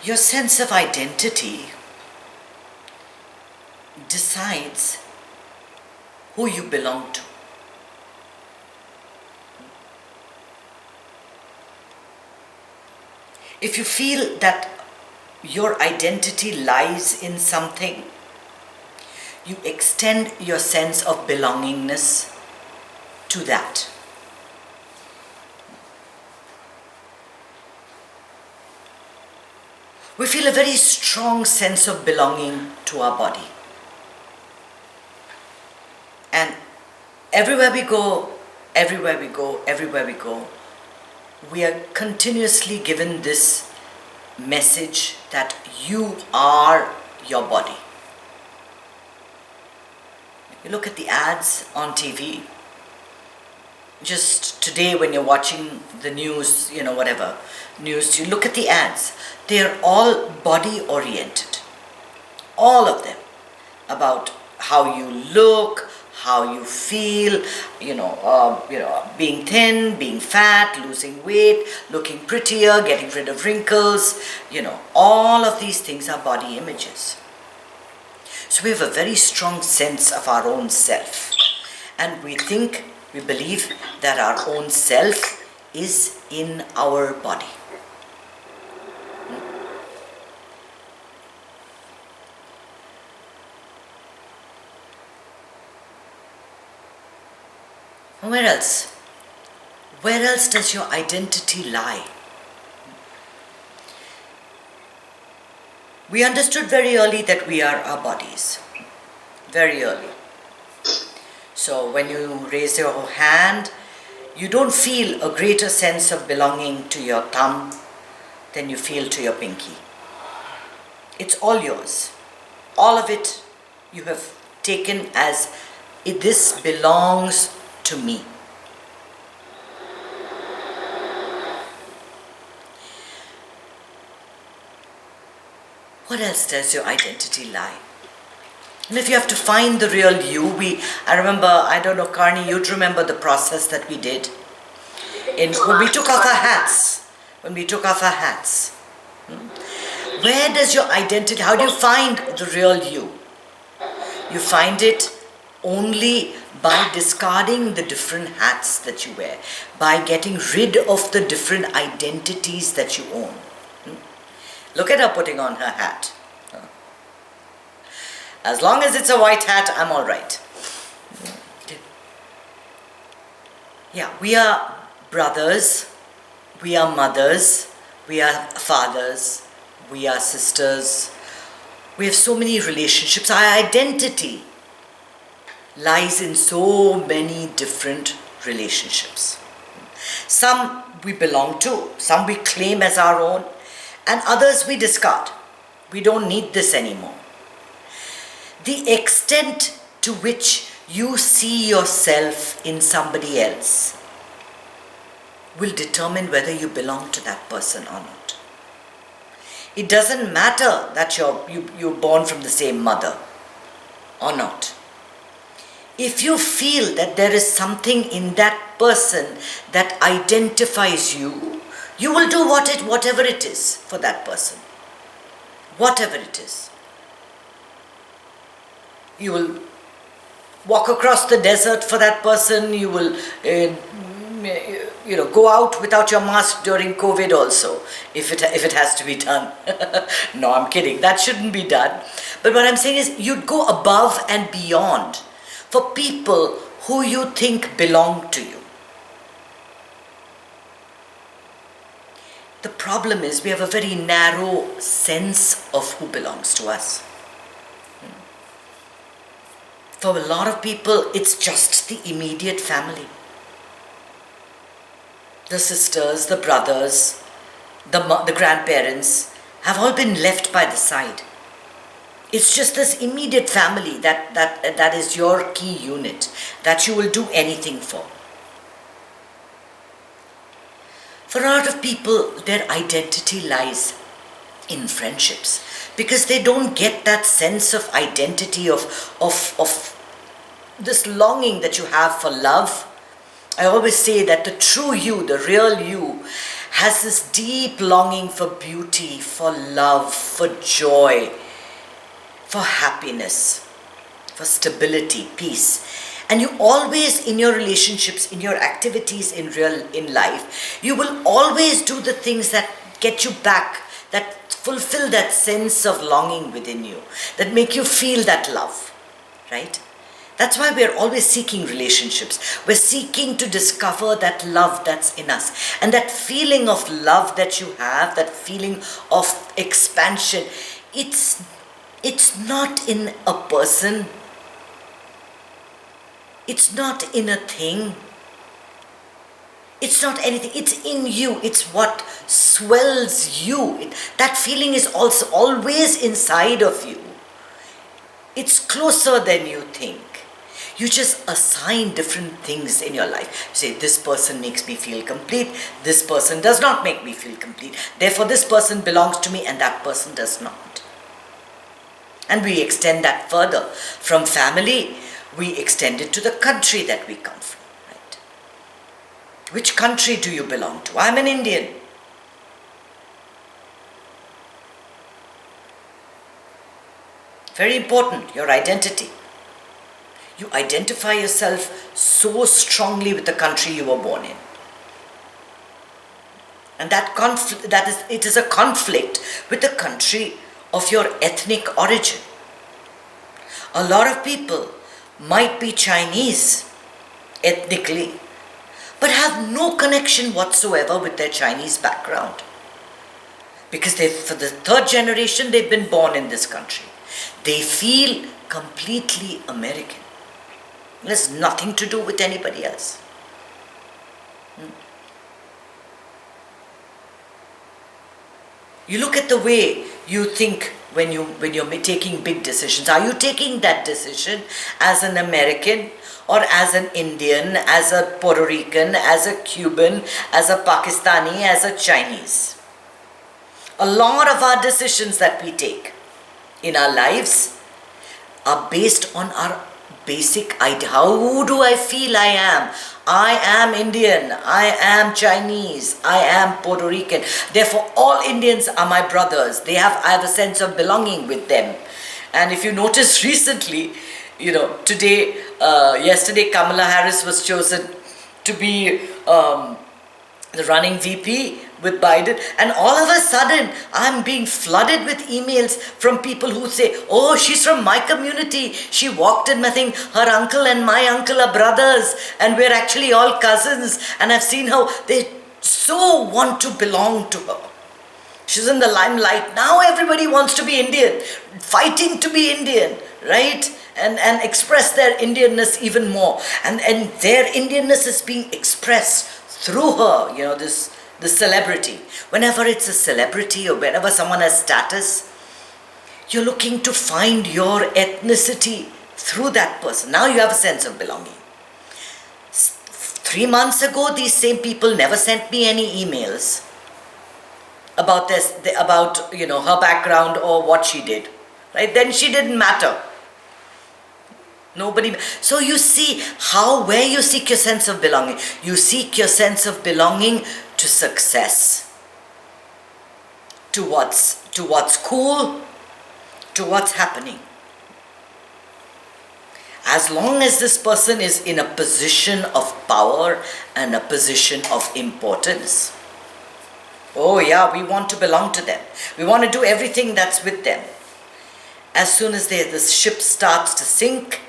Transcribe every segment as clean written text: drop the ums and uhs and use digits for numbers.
Your sense of identity decides who you belong to. If you feel that your identity lies in something, you extend your sense of belongingness to that. We feel a very strong sense of belonging to our body. And everywhere we go, we are continuously given this message that you are your body. You look at the ads on TV. Just today when you're watching the news, whatever news, you look at the ads. They're all body oriented. All of them. About how you look, how you feel, being thin, being fat, losing weight, looking prettier, getting rid of wrinkles, all of these things are body images. So we have a very strong sense of our own self. And we believe that our own self is in our body. Where else? Where else does your identity lie? We understood very early that we are our bodies. Very early. So when you raise your hand, you don't feel a greater sense of belonging to your thumb than you feel to your pinky. It's all yours. All of it you have taken as this belongs to me. What else does your identity lie? And if you have to find the real you, I remember, I don't know, Karni, you'd remember the process that we did when we took off our hats. Where does your identity, how do you find the real you? You find it only by discarding the different hats that you wear, by getting rid of the different identities that you own. Look at her putting on her hat. As long as it's a white hat, I'm all right. Yeah, we are brothers, we are mothers, we are fathers, we are sisters. We have so many relationships. Our identity lies in so many different relationships. Some we belong to, some we claim as our own, and others we discard. We don't need this anymore. The extent to which you see yourself in somebody else will determine whether you belong to that person or not. It doesn't matter that you're born from the same mother or not. If you feel that there is something in that person that identifies you, you will do whatever it is for that person. Whatever it is. You will walk across the desert for that person. You will go out without your mask during COVID also, if it has to be done. No, I'm kidding. That shouldn't be done. But what I'm saying is you'd go above and beyond for people who you think belong to you. The problem is we have a very narrow sense of who belongs to us. For a lot of people, it's just the immediate family. The sisters, the brothers, the grandparents have all been left by the side. It's just this immediate family that is your key unit, that you will do anything for. For a lot of people, their identity lies in friendships because they don't get that sense of identity, of this longing that you have for love. I always say that the true you, the real you, has this deep longing for beauty, for love, for joy, for happiness, for stability, peace. And you always, in your relationships, in your activities in life, you will always do the things that get you back, that fulfill that sense of longing within you, that make you feel that love, right? That's why we're always seeking relationships. We're seeking to discover that love that's in us. And that feeling of love that you have, that feeling of expansion, it's not in a person. It's not in a thing. It's not anything. It's in you. It's what swells you. That feeling is also always inside of you. It's closer than you think. You just assign different things in your life. You say, this person makes me feel complete. This person does not make me feel complete. Therefore, this person belongs to me and that person does not. And we extend that further. From family, we extend it to the country that we come from. Right? Which country do you belong to? I'm an Indian. Very important, your identity. You identify yourself so strongly with the country you were born in. And it is a conflict with the country of your ethnic origin. A lot of people might be Chinese ethnically, but have no connection whatsoever with their Chinese background. Because for the third generation, they've been born in this country. They feel completely American. It has nothing to do with anybody else. You look at the way you think when you're taking big decisions. Are you taking that decision as an American or as an Indian, as a Puerto Rican, as a Cuban, as a Pakistani, as a Chinese? A lot of our decisions that we take in our lives are based on our basic idea. Who do I feel I am? I am Indian, I am Chinese, I am Puerto Rican. Therefore, all Indians are my brothers. I have a sense of belonging with them. And if you notice recently, yesterday Kamala Harris was chosen to be the running VP with Biden, and all of a sudden I'm being flooded with emails from people who say, oh, she's from my community, she walked in, I think her uncle and my uncle are brothers and we're actually all cousins, and I've seen how they so want to belong to her. She's in the limelight. Now everybody wants to be Indian, fighting to be Indian, right? And express their Indianness even more, and their Indianness is being expressed through her, the celebrity. Whenever it's a celebrity or whenever someone has status, you're looking to find your ethnicity through that person. Now you have a sense of belonging. 3 months ago, these same people never sent me any emails about her background or what she did. Right? Then she didn't matter. Nobody. So you see where you seek your sense of belonging. You seek your sense of belonging to success, to what's cool, to what's happening. As long as this person is in a position of power and a position of importance, oh yeah, we want to belong to them. We want to do everything that's with them. As soon as the ship starts to sink,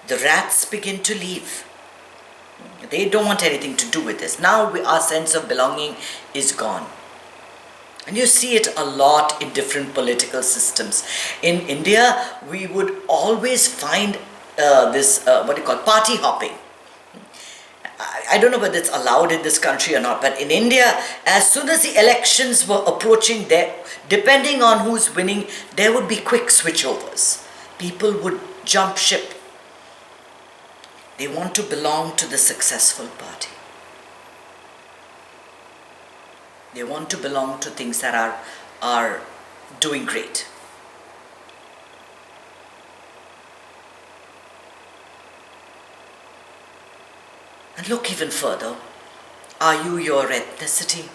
the rats begin to leave. They don't want anything to do with this. Now our sense of belonging is gone. And you see it a lot in different political systems. In India, we would always find party hopping. I don't know whether it's allowed in this country or not, but in India, as soon as the elections were approaching, depending on who's winning, there would be quick switchovers. People would jump ship. They want to belong to the successful party. They want to belong to things that are doing great. And look even further. Are you your ethnicity?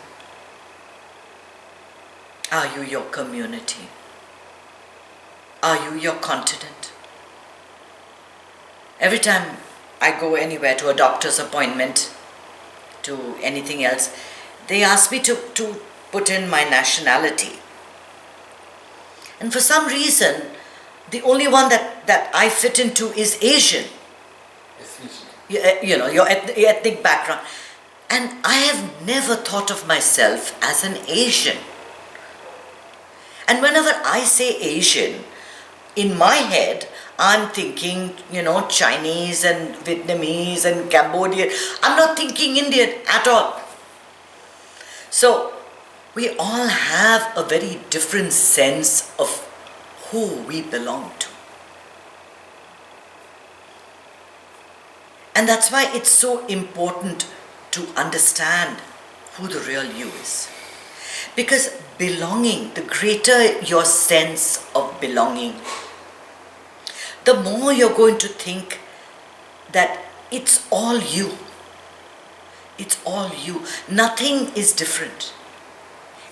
Are you your community? Are you your continent? Every time I go anywhere, to a doctor's appointment, to anything else, they ask me to put in my nationality. And for some reason, the only one that I fit into is Asian. You know, your ethnic background. And I have never thought of myself as an Asian. And whenever I say Asian, in my head, I'm thinking, you know, Chinese and Vietnamese and Cambodian. I'm not thinking Indian at all. So, we all have a very different sense of who we belong to. And that's why it's so important to understand who the real you is. Because belonging, the greater your sense of belonging, the more you're going to think that it's all you. It's all you. Nothing is different.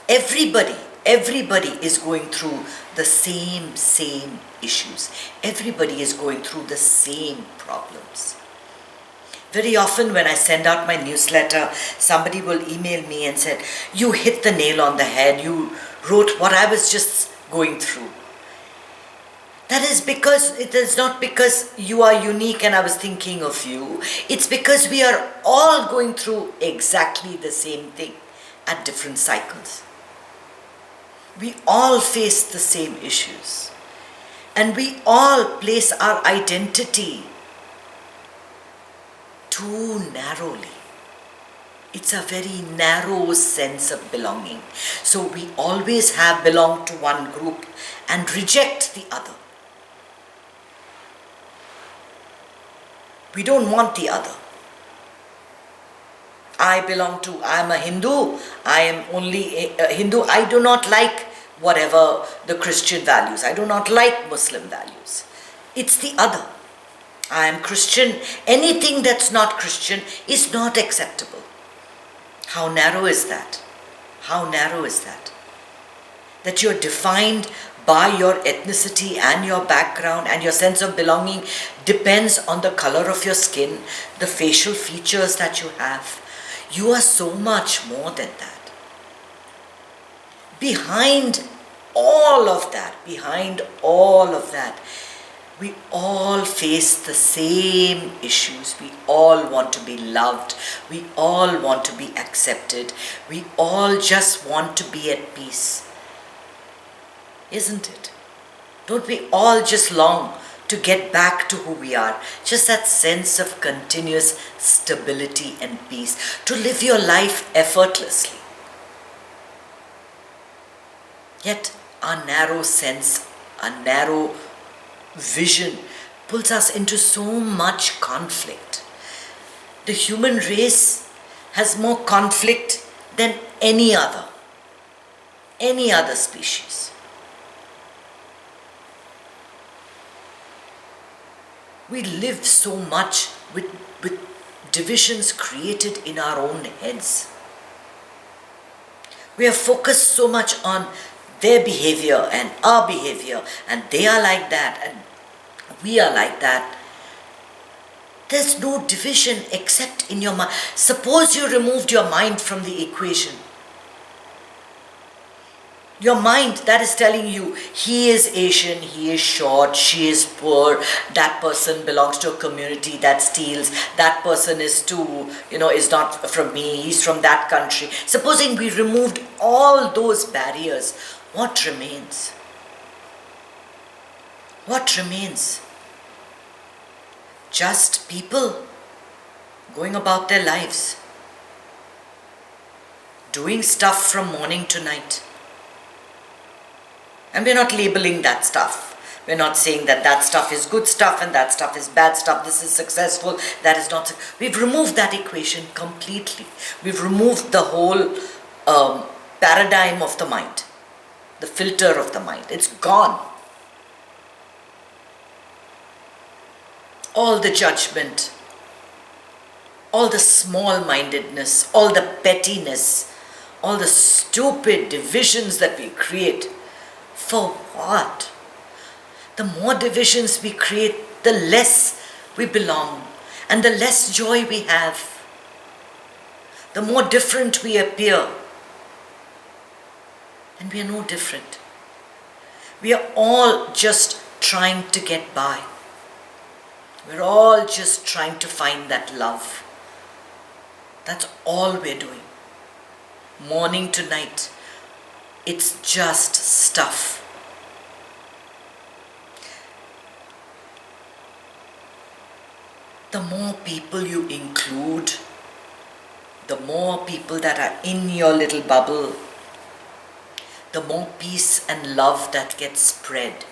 Everybody is going through the same issues. Everybody is going through the same problems. Very often when I send out my newsletter, somebody will email me and said, you hit the nail on the head. You wrote what I was just going through. That is because, it is not because you are unique and I was thinking of you. It's because we are all going through exactly the same thing at different cycles. We all face the same issues. And we all place our identity too narrowly. It's a very narrow sense of belonging. So we always have belonged to one group and reject the other. We don't want the other. I'm a Hindu, I am only a Hindu. I do not like whatever the Christian values. I do not like Muslim values. It's the other. I am Christian. Anything that's not Christian is not acceptable. How narrow is that? How narrow is that? That you're defined by your ethnicity and your background, and your sense of belonging depends on the color of your skin, the facial features that you have. You are so much more than that. Behind all of that, we all face the same issues. We all want to be loved. We all want to be accepted. We all just want to be at peace. Isn't it? Don't we all just long to get back to who we are? Just that sense of continuous stability and peace. To live your life effortlessly. Yet our narrow sense, our narrow vision pulls us into so much conflict. The human race has more conflict than any other species. We live so much with divisions created in our own heads. We are focused so much on their behavior and our behavior, and they are like that and we are like that. There's no division except in your mind. Suppose you removed your mind from the equation. Your mind that is telling you, he is Asian, he is short, she is poor, that person belongs to a community that steals, that person is is not from me, he's from that country. Supposing we removed all those barriers, what remains? What remains? Just people going about their lives, doing stuff from morning to night. And we're not labeling that stuff. We're not saying that stuff is good stuff and that stuff is bad stuff. This is successful, that is not. We've removed that equation completely. We've removed the whole paradigm of the mind, the filter of the mind. It's gone. All the judgment, all the small-mindedness, all the pettiness, all the stupid divisions that we create. For what? The more divisions we create, the less we belong and the less joy we have. The more different we appear. And we are no different. We are all just trying to get by. We're all just trying to find that love. That's all we're doing. Morning to night. It's just stuff. The more people you include, the more people that are in your little bubble, the more peace and love that gets spread.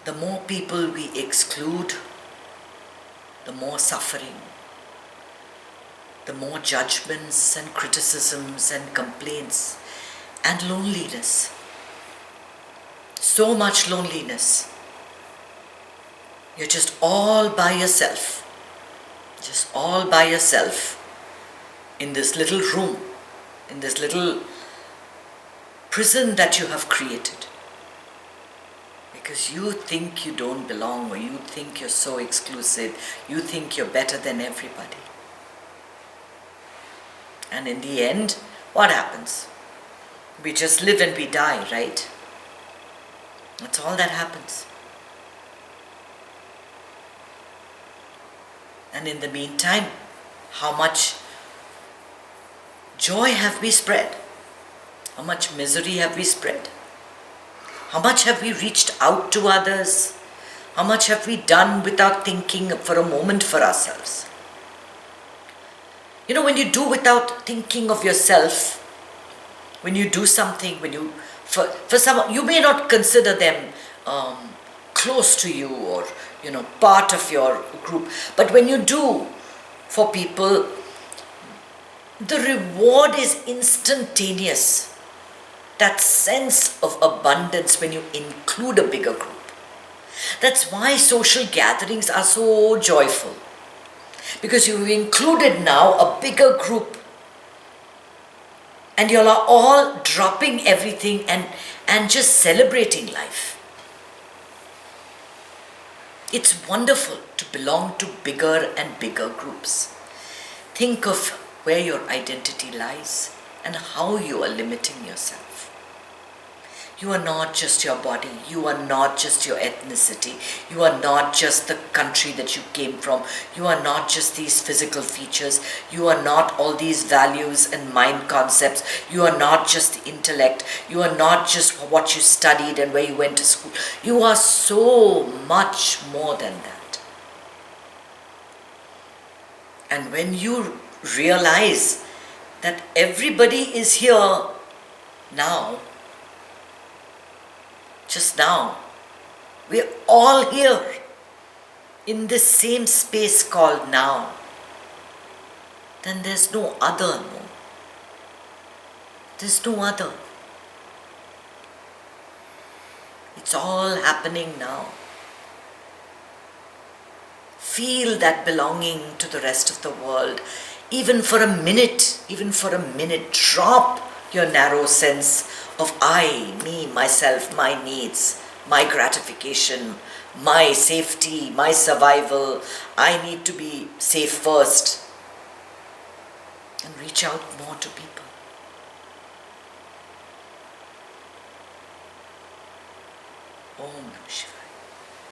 The more people we exclude, the more suffering, the more judgments and criticisms and complaints and loneliness. So much loneliness. You're just all by yourself. Just all by yourself in this little room, in this little prison that you have created. Because you think you don't belong, or you think you're so exclusive, you think you're better than everybody. And in the end, what happens? We just live and we die, right? That's all that happens. And in the meantime, how much joy have we spread? How much misery have we spread? How much have we reached out to others? How much have we done without thinking for a moment for ourselves? You know, when you do without thinking of yourself, when you do something, for someone, you may not consider them close to you or, part of your group. But when you do for people, the reward is instantaneous. That sense of abundance when you include a bigger group. That's why social gatherings are so joyful. Because you've included now a bigger group. And you are all dropping everything and just celebrating life. It's wonderful to belong to bigger and bigger groups. Think of where your identity lies and how you are limiting yourself. You are not just your body, you are not just your ethnicity, you are not just the country that you came from, you are not just these physical features, you are not all these values and mind concepts, you are not just the intellect, you are not just what you studied and where you went to school. You are so much more than that. And when you realize that everybody is here now, just now, we're all here in this same space called now, then there's no other, no. There's no other. It's all happening now. Feel that belonging to the rest of the world. Even for a minute, drop your narrow sense of I, me, myself, my needs, my gratification, my safety, my survival. I need to be safe first. And reach out more to people. Om Namah Shivaya.